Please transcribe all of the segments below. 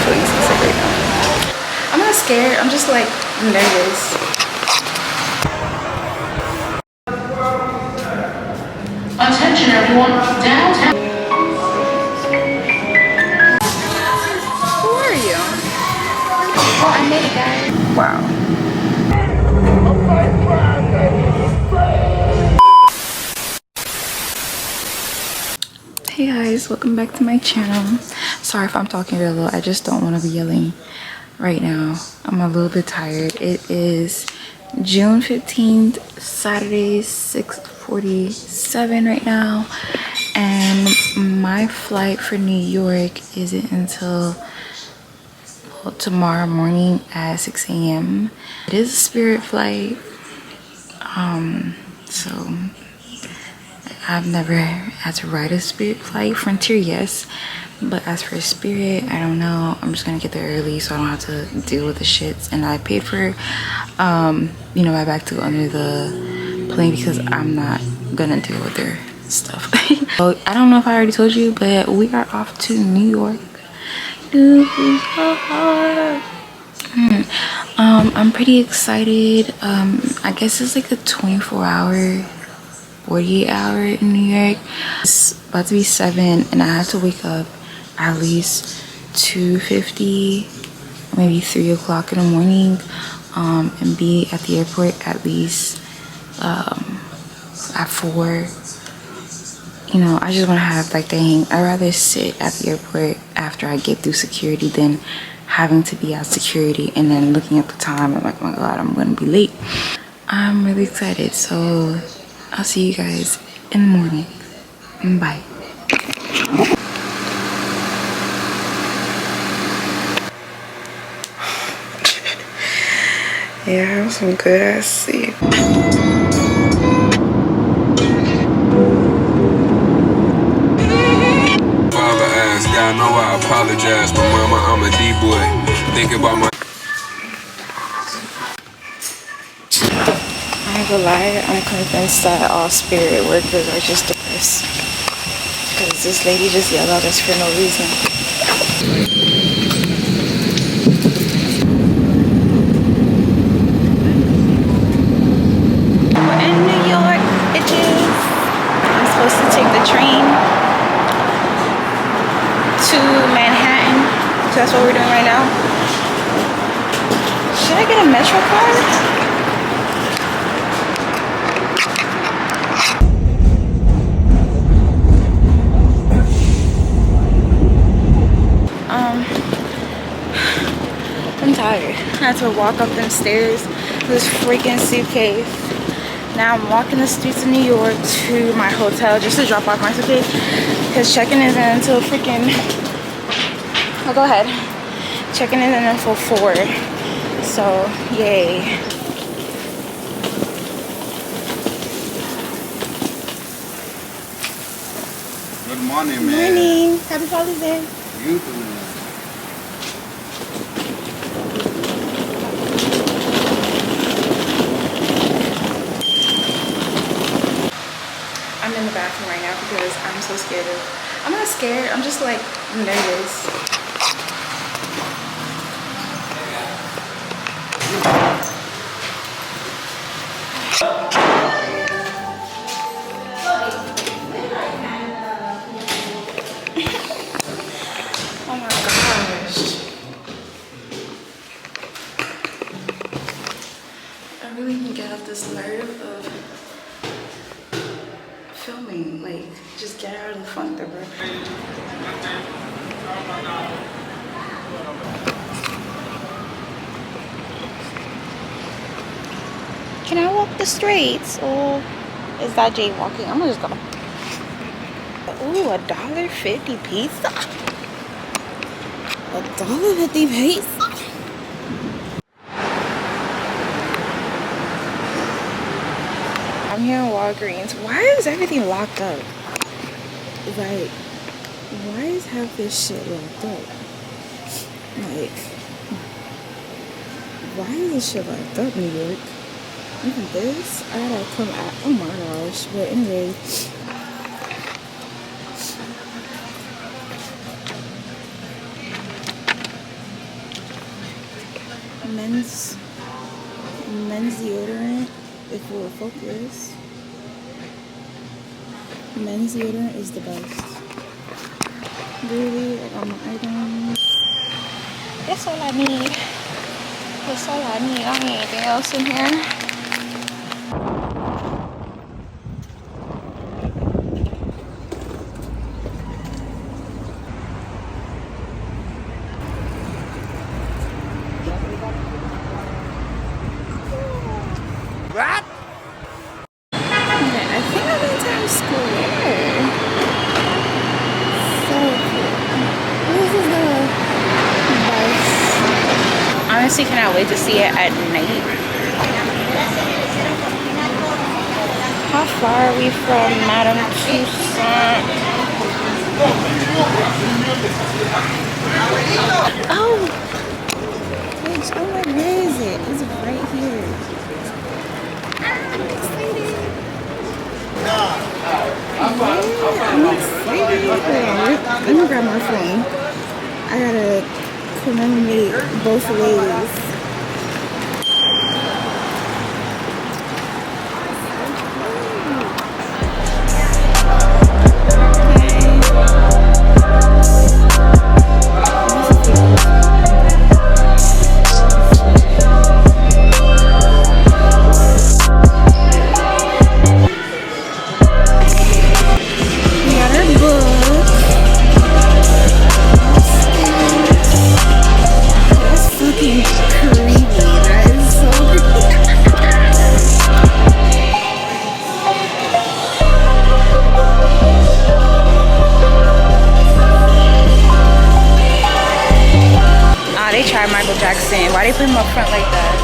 feeling seasick right now. I'm not scared, I'm just like nervous. Attention everyone, downtown. Who are you? I made it, guys. Wow. Hey guys, welcome back to my channel. Sorry if I'm talking real low, I just don't want to be yelling right now. I'm a little bit tired. It is June 15th, Saturday, 6:47 right now, and my flight for New York isn't until tomorrow morning at 6 a.m. It is a Spirit flight, so I've never had to ride a Spirit flight. Frontier, yes, but as for Spirit, I don't know. I'm just gonna get there early so I don't have to deal with the shits. And I paid for you know, my bag to go under the plane because I'm not gonna deal with their stuff. So I don't know if I already told you, but we are off to New York. I'm pretty excited. I guess it's like a 24-hour 48-hour in New York. It's about to be 7 and I have to wake up at least 2:50, maybe 3 o'clock in the morning, and be at the airport at least at 4. You know, I just want to have like the hang. I'd rather sit at the airport after I get through security than having to be at security and then looking at the time. I'm like, oh my god, I'm gonna be late. I'm really excited, so I'll see you guys in the morning. Bye. Yeah, I have some good ass sleep. Father ass, God know I apologize, but mama, I'm a D-boy. Think about my. I ain't gonna lie, I'm convinced that all Spirit workers are just depressed. Because this lady just yelled at us for no reason. We're in New York, bitches. I'm supposed to take the train to Manhattan. So that's what we're doing right now. Should I get a Metro card? I'm tired. I had to walk up them stairs with this freaking suitcase. Now I'm walking the streets of New York to my hotel just to drop off my suitcase because check-in isn't until freaking, oh, go ahead. Check-in isn't until 4. So, yay. Good morning, Good morning. Happy Father's Day. You too. I'm in the bathroom right now because I'm so scared of, I'm not scared, I'm just like nervous. Oh my gosh. I really can get off this nerve of filming. Like, just get out of the funk, though, bro. Can I walk the streets, or is that jaywalking? I'm just gonna. Ooh, $1.50 pizza. $1.50 pizza. I'm here in Walgreens. Why is everything locked up? Like, why is half this shit locked up? Like, why is this shit locked up, New York? Even this, I gotta come out. Oh my gosh. But anyway, men's deodorant. If it will focus, men's deodorant is the best. Really, I got my items. That's all I need. That's all I need. I don't need anything else in here. What? Okay, I think I'm in Times Square. So cool. This is the bus. Honestly, cannot wait to see it at night. How far are we from Madame Tussauds? Oh! Bitch, I'm like, where is it? Is it right here? I'm excited. Let me grab my phone. I gotta commemorate both ways. Michael Jackson. Why they put him up front like that?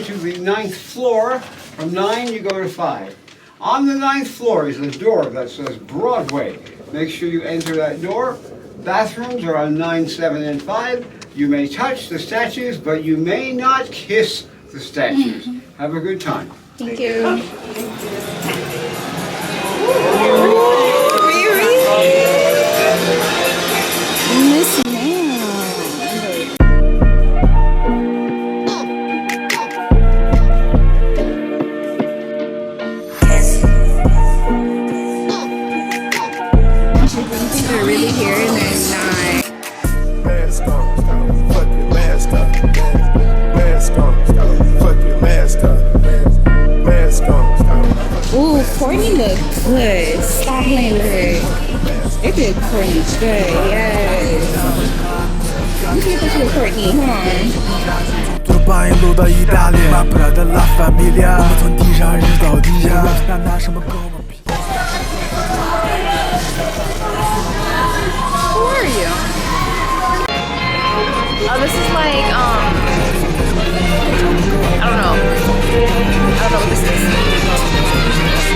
To the 9th floor. From 9 you go to 5. On the 9th floor is a door that says Broadway. Make sure you enter that door. Bathrooms are on 9, 7, and 5. You may touch the statues, but you may not kiss the statues. Have a good time. Thank you. Miss Ma'am. They're really here and they're not. Mask on, stop, fuck your mask up. Mask on, stop, fuck your mask up. Mask on, stop. Ooh, Courtney look good. Stop playing with her. They did Courtney good, yes. You can't put you with Courtney, come on. 从巴音路到意大利 ，My brother La Familia， 我们从地上日到地下，拿什么跟我们比？ Who are you? Oh, this is like, I don't know what this is.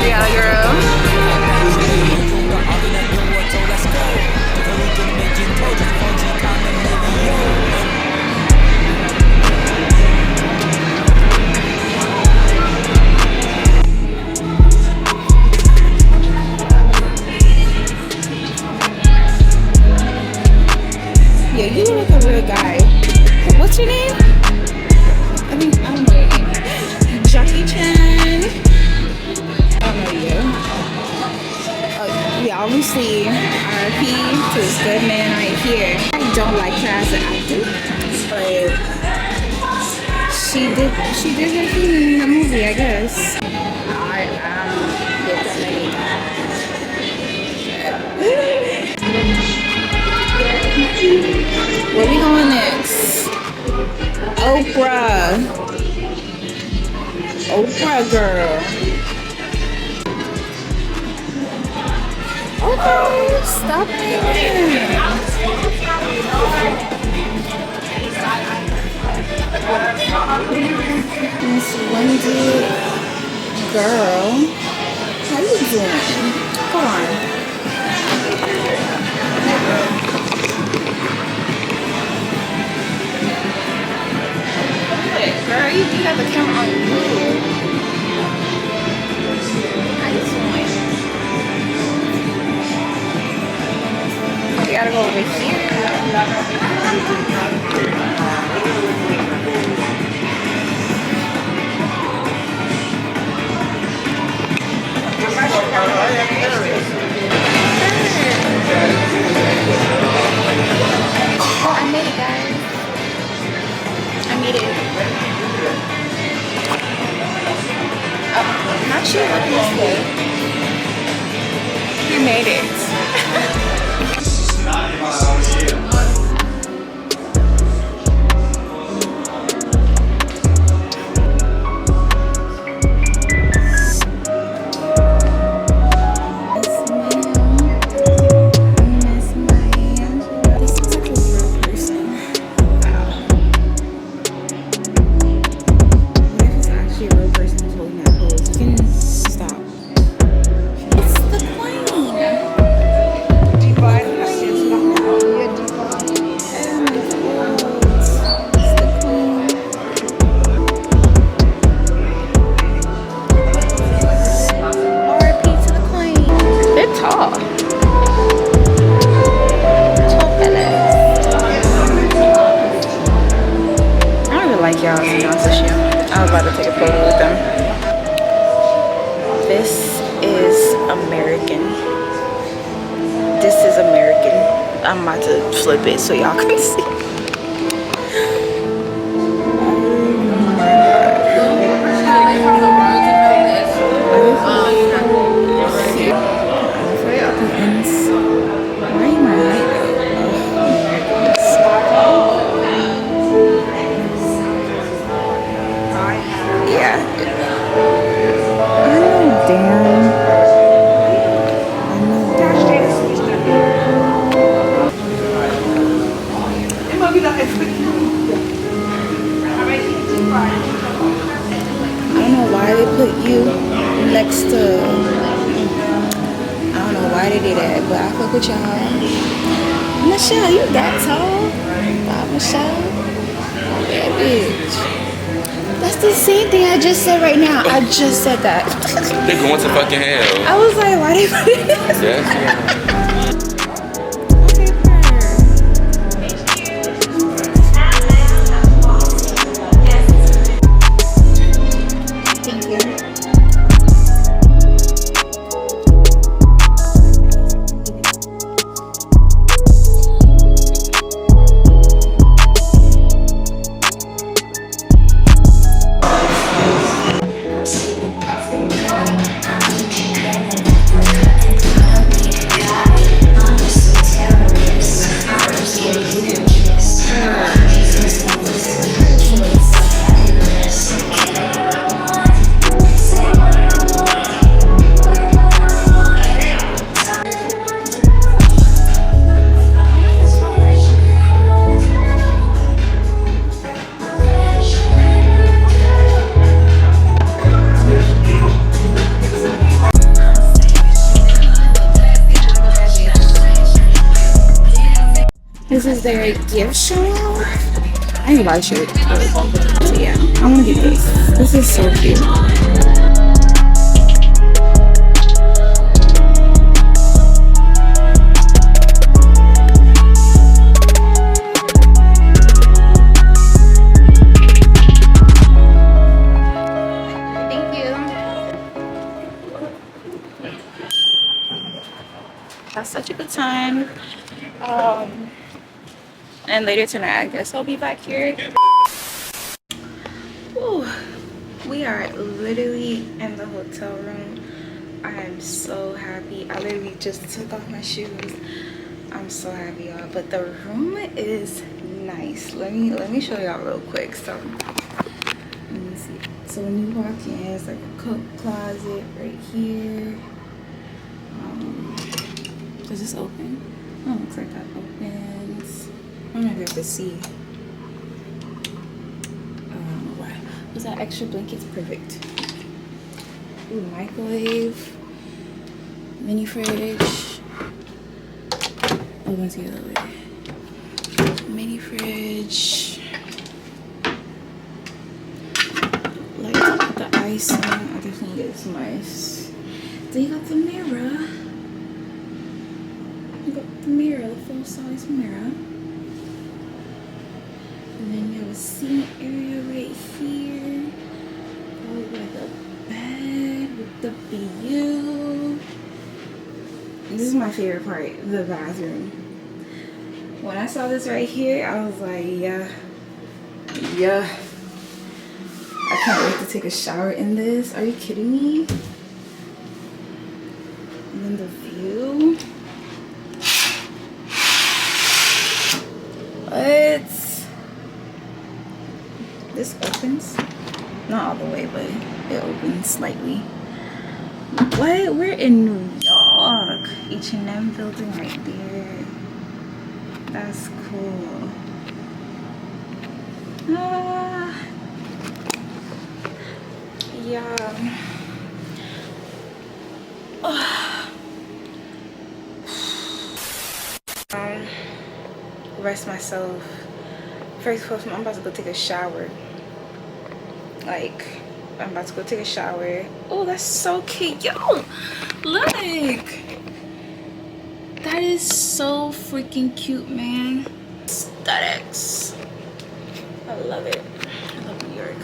Yeah, girl. Yeah, you look like a real guy. What's your name? I don't know your name. Jackie Chan. I don't know you. Yeah, obviously, RIP to this good man right here. I don't like her as an actor, but she did her thing in the movie, I guess. Where we going next? Oprah. Oprah girl. Okay, stop it. Girl, how you doing? Come on. Girl, you have the camera on you. How you doing? We gotta go over here. Oh, I made it, guys. I made it. Oh, not you looking this way. You made it. I'm about to flip it so y'all can see. With y'all. Michelle, you that tall? Wow, Michelle. That bitch. That's the same thing I just said right now. I just said that. They're going to fucking hell. I was like, why they put it? Yes. This is their gift shop. I ain't buy shit. So yeah, I'm gonna get this. This is so cute. Thank you. That's such a good time. And later tonight, I guess I'll be back here. Ooh, we are literally in the hotel room. I am so happy. I literally just took off my shoes. I'm so happy, y'all. But the room is nice. Let me show y'all real quick. So let me see. So when you walk in, it's like a coat closet right here. Does this open? Oh, looks like that opens. I don't know if you have to see. Why? Was that extra blankets? Perfect. Ooh, microwave, mini fridge. Oh, let's get it away. Mini fridge. Like to put the ice in. I definitely get some ice. Then you got the mirror. You got the mirror, the full size mirror. And then you have a seating area right here. Probably like a bed with the view. This is my favorite part, the bathroom. When I saw this right here, I was like, yeah. I can't wait to take a shower in this. Are you kidding me? And then the view. What? This opens. Not all the way, but it opens slightly. What? We're in New York. H&M building right there. That's cool. Yeah. Rest myself. First of all, I'm about to go take a shower. Like, I'm about to go take a shower. Oh, that's so cute. Yo, look. That is so freaking cute, man. Aesthetics. I love it. I love New York.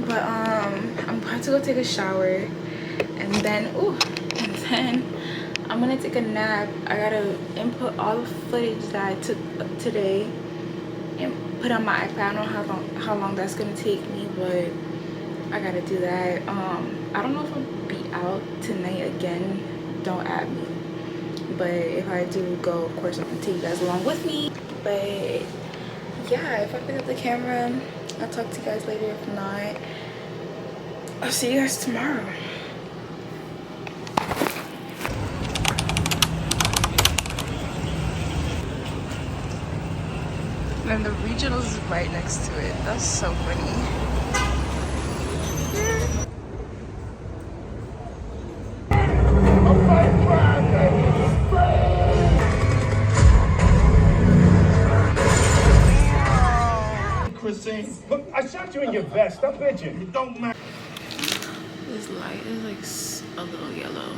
But I'm about to go take a shower, and then I'm gonna take a nap. I gotta input all the footage that I took today and put on my iPad. I don't know how long that's gonna take me, but I gotta do that. I don't know if I'll be out tonight again. Don't at me. But if I do go, of course I'm gonna take you guys along with me. But yeah, if I pick up the camera, I'll talk to you guys later. If not, I'll see you guys tomorrow. And the regionals is right next to it. That's so funny. I shot you in your vest. Stop bitching. It don't matter. This light is like a little yellow,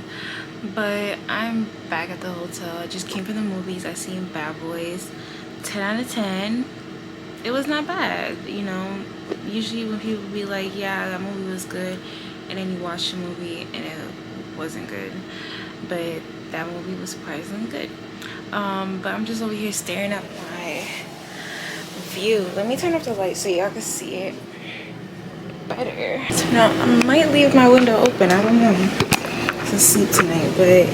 but I'm back at the hotel. I just came from the movies. I seen Bad Boys. 10 out of 10. It was not bad, you know. Usually when people be like, yeah, that movie was good, and then you watch the movie and it wasn't good, but that movie was surprisingly good. But I'm just over here staring at my view. Let me turn off the light so y'all can see it better. No, I might leave my window open. I don't know to sleep tonight, but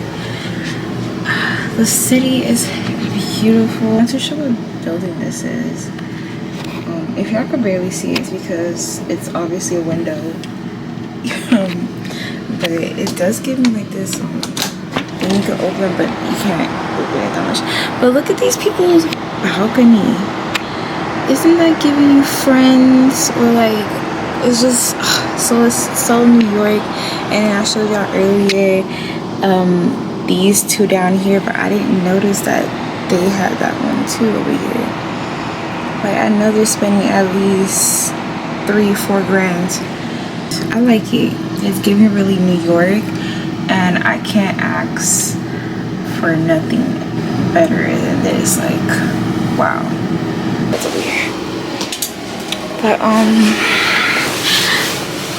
the city is beautiful. I'm not too sure what building this is. If y'all can barely see it, it's because it's obviously a window. But it does give me like this thing you can open, but you can't open it that much. But look at these people's balcony. Isn't that giving you Friends? Or like, it's just it's so New York. And I showed y'all earlier these two down here, but I didn't notice that they had that one too over here. Like, I know they're spending at least $3-4 grand. I like it. It's giving really New York, and I can't ask for nothing better than this. Like, wow. That's weird. But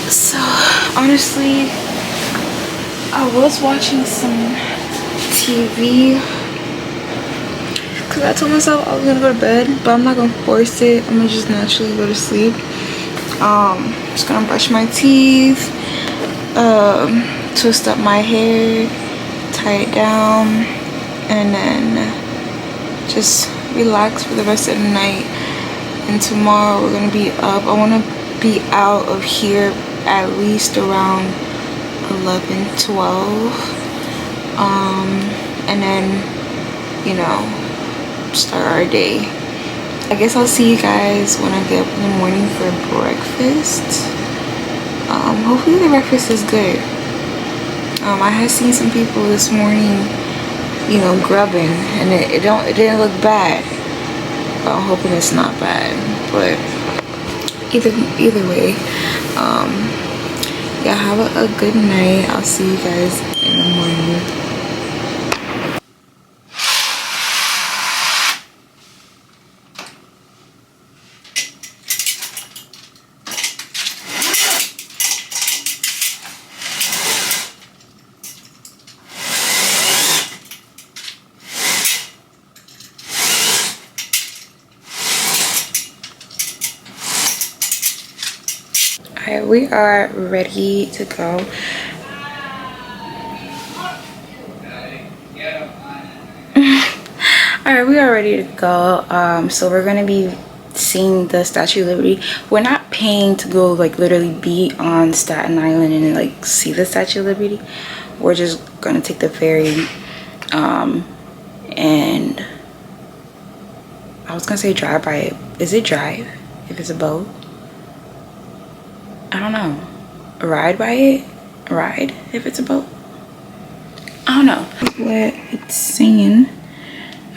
so honestly, I was watching some TV because I told myself I was gonna go to bed, but I'm not gonna force it. I'm gonna just naturally go to sleep. Just gonna brush my teeth, twist up my hair, tie it down, and then just relax for the rest of the night. And tomorrow we're gonna be up. I want to be out of here at least around 11-12, and then, you know, start our day. I guess I'll see you guys when I get up in the morning for breakfast. Hopefully the breakfast is good. I had seen some people this morning, you know, grubbing, and it didn't look bad. But I'm hoping it's not bad. But either way, yeah, have a good night. I'll see you guys in the morning. Alright, we are ready to go. Alright, we are ready to go. So we're gonna be seeing the Statue of Liberty. We're not paying to go like literally be on Staten Island and like see the Statue of Liberty. We're just gonna take the ferry. And I was gonna say drive by it. Is it drive if it's a boat? I don't know. Ride by it? Ride if it's a boat? I don't know. What it's saying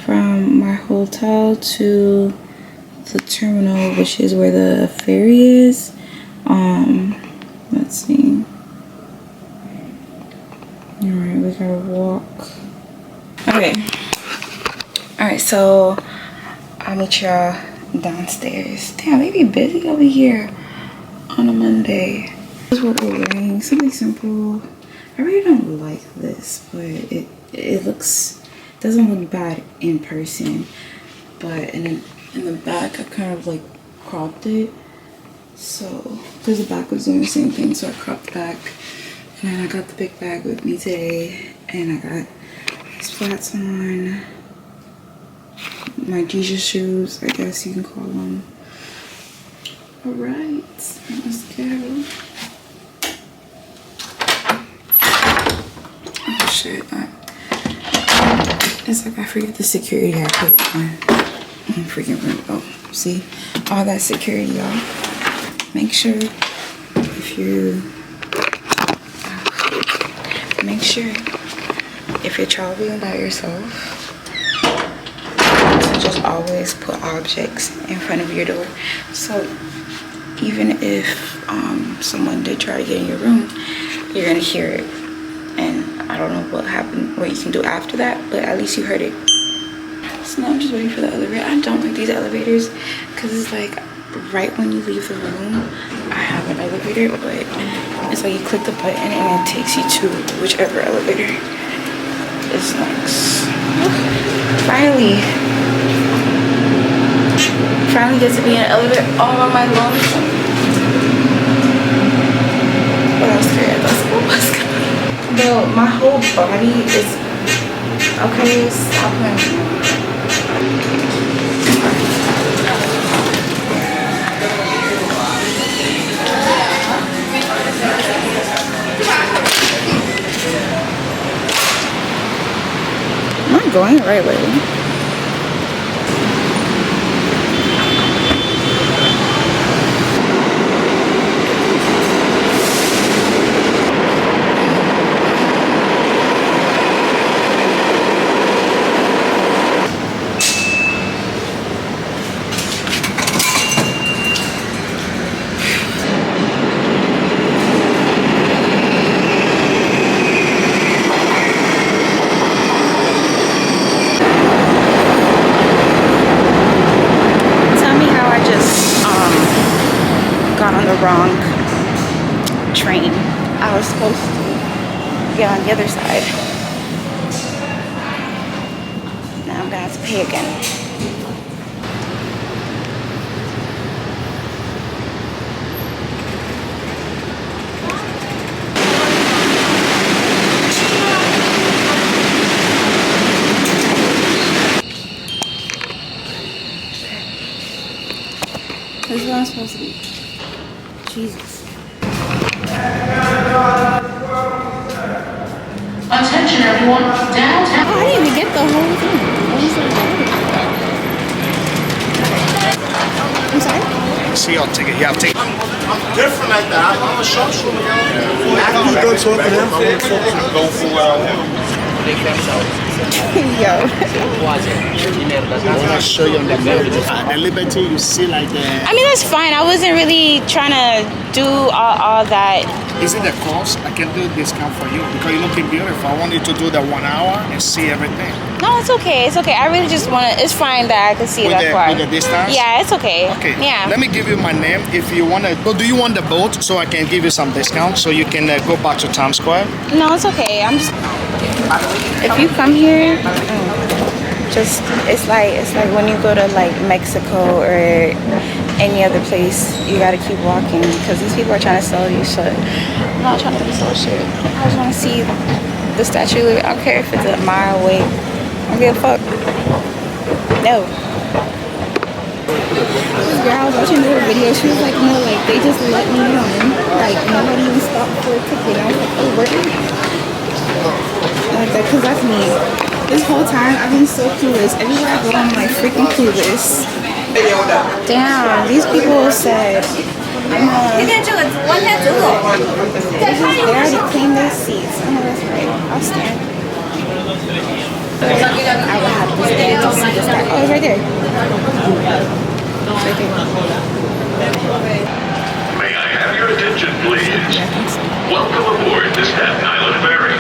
from my hotel to the terminal, which is where the ferry is. Let's see. Alright, we gotta walk. Okay. Alright, so I'll meet y'all downstairs. Damn, they be busy over here on a Monday. This is what we're wearing. Something simple. I really don't like this, but it doesn't look bad in person. But in the back, I kind of like cropped it. So because the back was doing the same thing, so I cropped the back. And then I got the big bag with me today, and I got these flats on, my Jesus shoes, I guess you can call them. Alright, let's go. Oh shit, it's like I forget the security I put on. I'm freaking rude. Oh, see? All that security, y'all. Make sure if you're traveling by yourself, to just always put objects in front of your door. So even if someone did try to get in your room, you're gonna hear it. And I don't know what you can do after that, but at least you heard it. So now I'm just waiting for the elevator. I don't like these elevators because it's like right when you leave the room, I have an elevator, but it's like you click the button and it takes you to whichever elevator is next. Finally get to be in an elevator all on my lonesome. Oh, that was scary. I thought someone was coming. Bro, my whole body is okay. Stop playing. Am I going the right way? Wrong train. I was supposed to get on the other side. Now I'm gonna have to pay again. This is where I'm supposed to be. Jesus. Attention everyone, downtown. Oh, I didn't even get the whole thing. I was like, I'm sorry? See, I'll take it. Yeah, I'll take it. I'm different like that. I'm a sharpshooter. After you go talk to them, I'm going to talk to them. Go for what I want. Yo. I want to show you on the map. The liberty you see like that. I mean, that's fine. I wasn't really trying to do all that. Is it the cost? I can do a discount for you because you're looking beautiful. I want you to do the 1 hour and see everything. No, it's okay. It's okay. I really just want to. It's fine that I can see that far. With the distance? Yeah, it's okay. Okay. Yeah. Let me give you my name if you want to. Do you want the boat so I can give you some discount so you can go back to Times Square? No, it's okay. I'm just. If you come here, just it's like when you go to like Mexico or any other place, you gotta keep walking because these people are trying to sell you shit. I'm not trying to sell shit. I just want to see the Statue of Liberty. I don't care if it's a mile away. I don't give a fuck. No. This girl, I was watching her video. She was like, no, like they just let me in. Like nobody even stopped for a ticket. I was like, oh, word. Like that, cause that's me. This whole time I've been so clueless. Everywhere I go, I'm like freaking clueless. Damn, these people said they already cleaned their seats. I know that's right. I'll stand. I will have to stand to see the star. Oh, it's right there. It's right there. May I have your attention, please? Welcome aboard the Staten Island Ferry.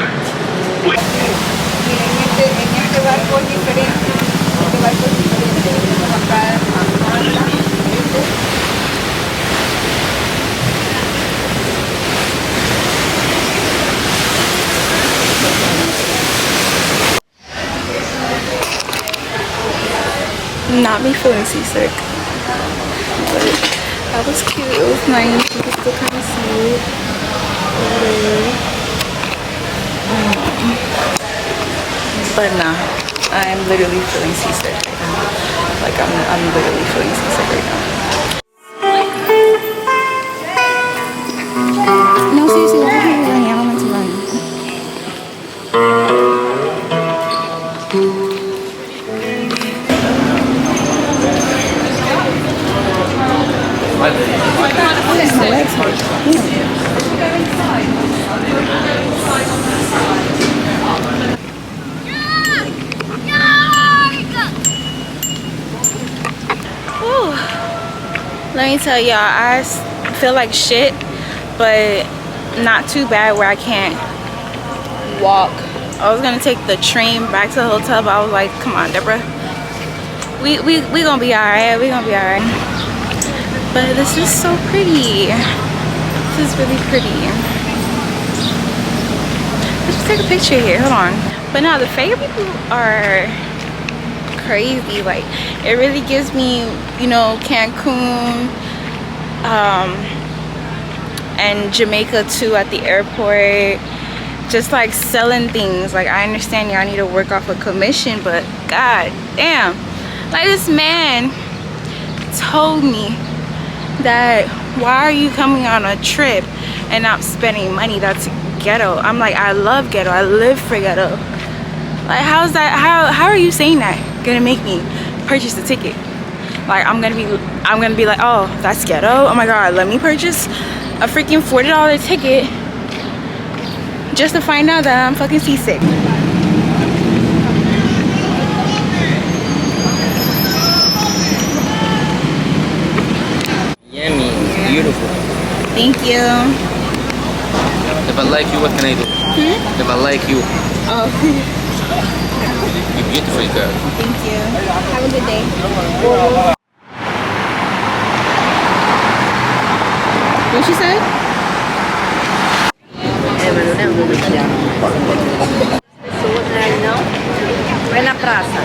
Not me feeling seasick, but that was cute. It was nice. You can still kind of see it. But nah, I'm literally feeling seasick right now. Like I'm literally feeling seasick right now. No, seriously, why are you running? I don't want to run. My legs hurt. Let me tell y'all, I feel like shit, but not too bad where I can't walk. I was gonna take the train back to the hotel, but I was like, come on, Deborah. We gonna be alright. We gonna be alright. But this is so pretty. This is really pretty. Let's just take a picture here. Hold on. But no, the Ferry people are crazy. Like, it really gives me, you know, Cancun and Jamaica too at the airport, just like selling things. Like, I understand y'all need to work off a commission, but god damn, like, this man told me that, why are you coming on a trip and not spending money? That's ghetto. I'm like, I love ghetto. I live for ghetto. Like, how's that? How are you saying that gonna make me purchase the ticket? Like, I'm gonna be like, oh, that's ghetto. Oh my god, let me purchase a freaking $40 ticket just to find out that I'm fucking seasick. Yummy, beautiful. Thank you. If I like you, what can I do? If I like you. Oh. You're beautiful, girl. Thank you. Have a good day. What she said? Vai na praça.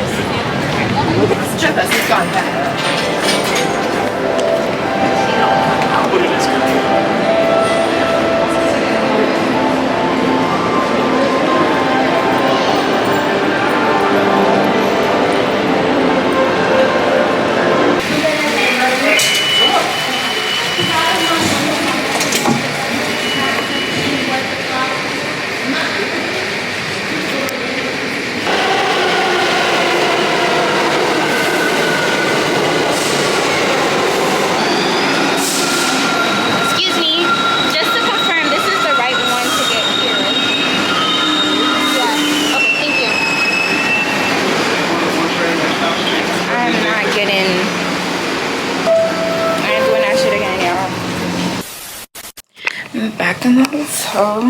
back in the hotel.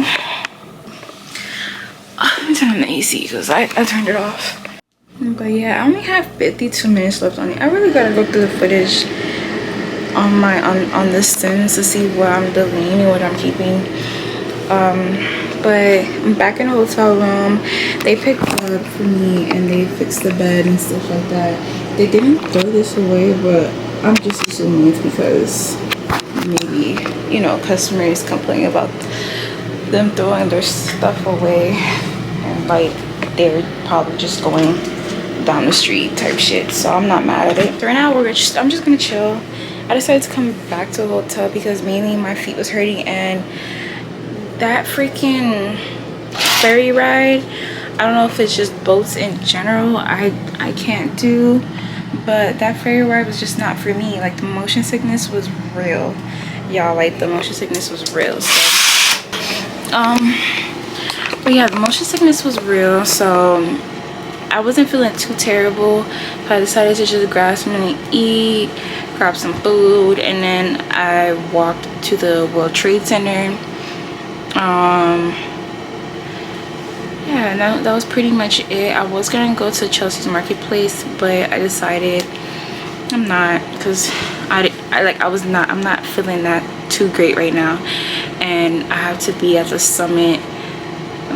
Let me turn on the AC because I turned it off. But yeah, I only have 52 minutes left on it. I really gotta go through the footage on my on the Sims to see what I'm deleting and what I'm keeping. But I'm back in the hotel room. They picked up for me and they fixed the bed and stuff like that. They didn't throw this away, but I'm just assuming it's because maybe, you know, customers complain about them throwing their stuff away and like they're probably just going down the street type shit. So I'm not mad at it. So right now I'm just gonna chill. I decided to come back to the hotel because mainly my feet was hurting, and that freaking ferry ride, I don't know if it's just boats in general, I can't do, but that ferry ride was just not for me. Like the motion sickness was real, y'all. Like the motion sickness was real. So but yeah, the motion sickness was real, so I wasn't feeling too terrible. So I decided to just grab something to eat, grab some food, and then I walked to the World Trade Center. Yeah, that was pretty much it. I was gonna go to Chelsea's Marketplace, but I decided I'm not, because I'm not feeling that too great right now, and I have to be at the summit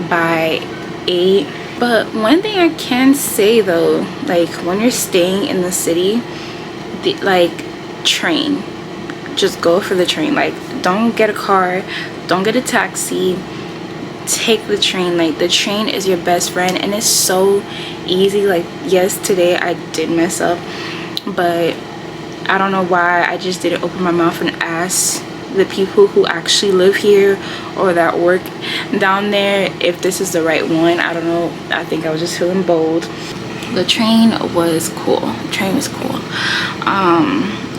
by 8. But one thing I can say though, like when you're staying in the city, train, just go for the train. Like don't get a car, don't get a taxi, take the train. Like the train is your best friend, and it's so easy. Like yes, today I did mess up, but I don't know why I just didn't open my mouth and ask the people who actually live here or that work down there if this is the right one. I don't know, I think I was just feeling bold. The train was cool. The train was cool.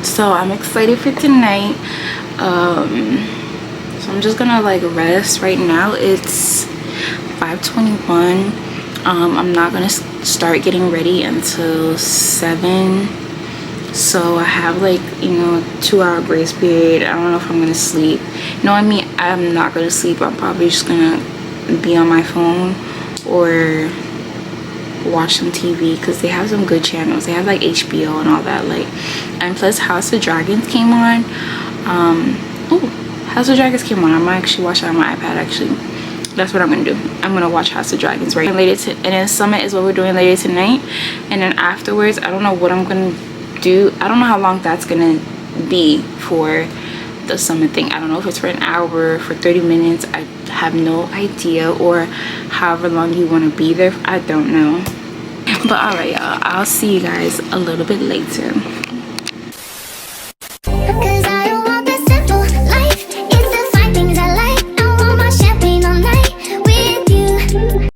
So I'm excited for tonight. So I'm just gonna like rest right now. It's 5:21. I'm not gonna start getting ready until 7. So I have like, you know, 2-hour grace period. I don't know if I'm gonna sleep. You know what I mean? I'm not gonna sleep. I'm probably just gonna be on my phone or watch some TV because they have some good channels. They have like HBO and all that. Like, and plus House of Dragons came on. House of Dragons came on. I might actually watch it on my iPad. Actually, that's what I'm gonna do. I'm gonna watch House of Dragons right later. And then Summit is what we're doing later tonight. And then afterwards, I don't know what I'm gonna do. I don't know how long that's gonna be for the Summit thing. I don't know if it's for an hour, for 30 minutes. I have no idea, or however long you want to be there. I don't know. But all right, y'all, I'll see you guys a little bit later.